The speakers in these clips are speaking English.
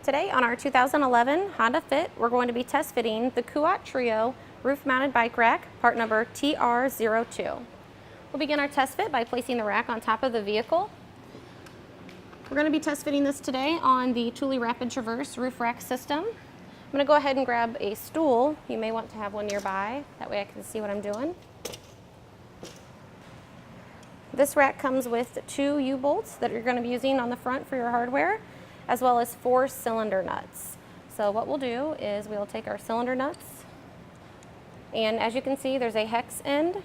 Today on our 2011 Honda Fit, we're going to be test fitting the Kuat Trio Roof Mounted Bike Rack, part number TR02. We'll begin our test fit by placing the rack on top of the vehicle. We're going to be test fitting this today on the Thule Rapid Traverse roof rack system. I'm going to go ahead and grab a stool. You may want to have one nearby, that way I can see what I'm doing. This rack comes with 2 U-bolts that you're going to be using on the front for your hardware, as well as 4 cylinder nuts. So what we'll do is we'll take our cylinder nuts, and as you can see, there's a hex end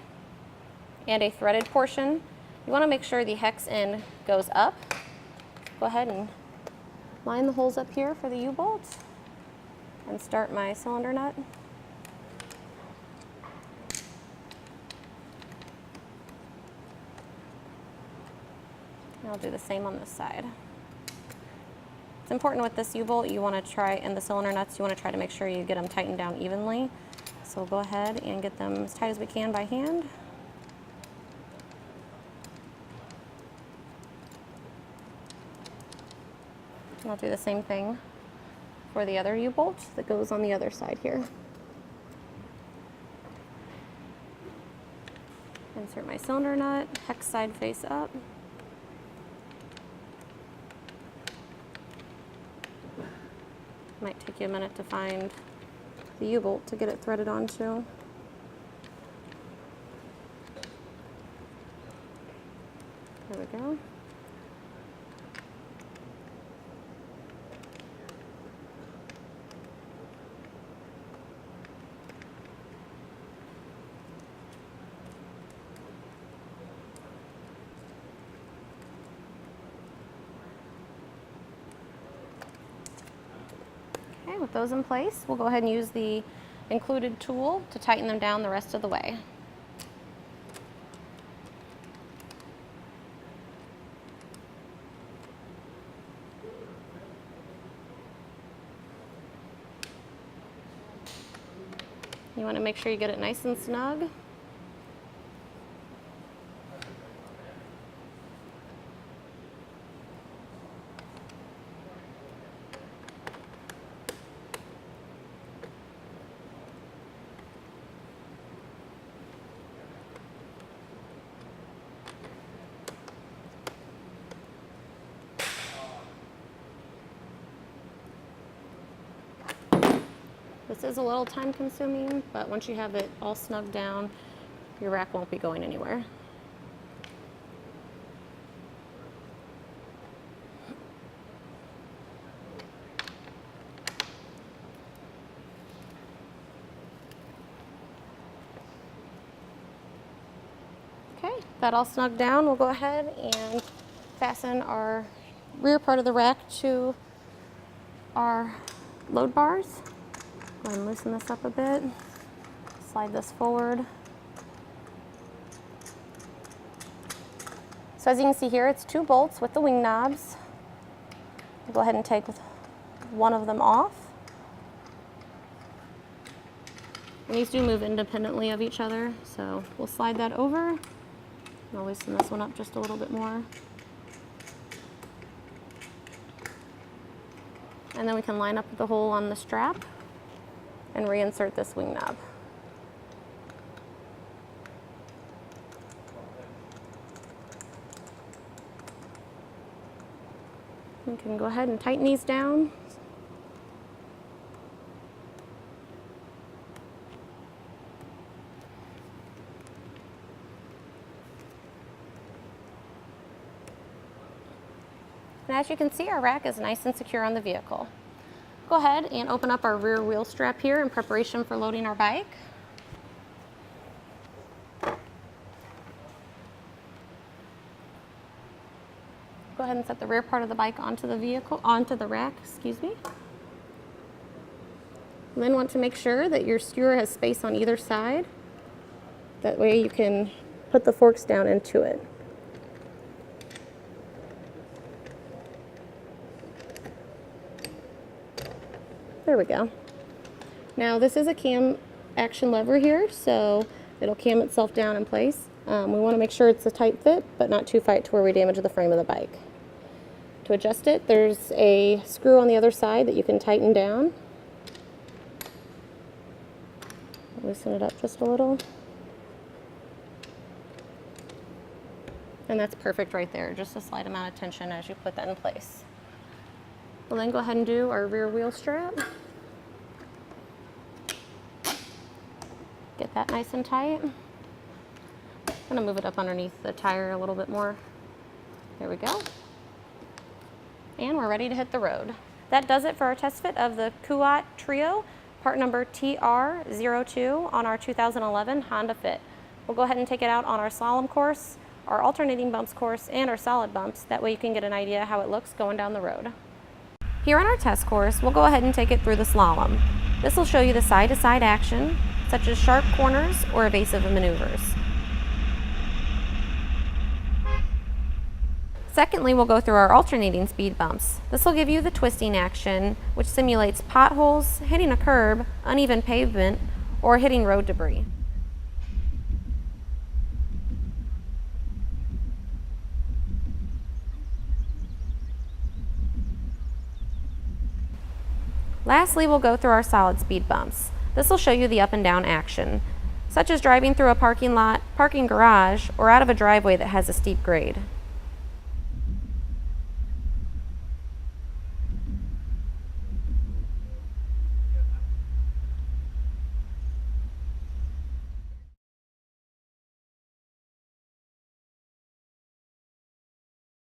and a threaded portion. You want to make sure the hex end goes up. Go ahead and line the holes up here for the U-bolts and start my cylinder nut. And I'll do the same on this side. It's important with this U-bolt, you want to try, and the cylinder nuts, you want to try to make sure you get them tightened down evenly. So we'll go ahead and get them as tight as we can by hand. And I'll do the same thing for the other U-bolt that goes on the other side here. Insert my cylinder nut, hex side face up. Might take you a minute to find the U-bolt to get it threaded onto. There we go. Okay, with those in place, we'll go ahead and use the included tool to tighten them down the rest of the way. You want to make sure you get it nice and snug. This is a little time consuming, but once you have it all snugged down, your rack won't be going anywhere. Okay, that all snugged down, we'll go ahead and fasten our rear part of the rack to our load bars. Go ahead and loosen this up a bit, slide this forward. So as you can see here, it's 2 bolts with the wing knobs. I'll go ahead and take one of them off. And these do move independently of each other, so we'll slide that over. I'll loosen this one up just a little bit more. And then we can line up the hole on the strap and reinsert this wing knob. You can go ahead and tighten these down. And as you can see, our rack is nice and secure on the vehicle. Go ahead and open up our rear wheel strap here in preparation for loading our bike. Go ahead and set the rear part of the bike onto the rack, excuse me. And then want to make sure that your skewer has space on either side. That way you can put the forks down into it. There we go. Now this is a cam action lever here, so it'll cam itself down in place. We want to make sure it's a tight fit, but not too tight to where we damage the frame of the bike. To adjust it, there's a screw on the other side that you can tighten down. Loosen it up just a little. And that's perfect right there, just a slight amount of tension as you put that in place. We'll then go ahead and do our rear wheel strap. Get that nice and tight. I'm gonna move it up underneath the tire a little bit more. There we go. And we're ready to hit the road. That does it for our test fit of the Kuat Trio, part number TR02 on our 2011 Honda Fit. We'll go ahead and take it out on our slalom course, our alternating bumps course, and our solid bumps. That way you can get an idea how it looks going down the road. Here on our test course, we'll go ahead and take it through the slalom. This will show you the side-to-side action, such as sharp corners or evasive maneuvers. Secondly, we'll go through our alternating speed bumps. This will give you the twisting action, which simulates potholes, hitting a curb, uneven pavement, or hitting road debris. Lastly, we'll go through our solid speed bumps. This will show you the up and down action, such as driving through a parking lot, parking garage, or out of a driveway that has a steep grade.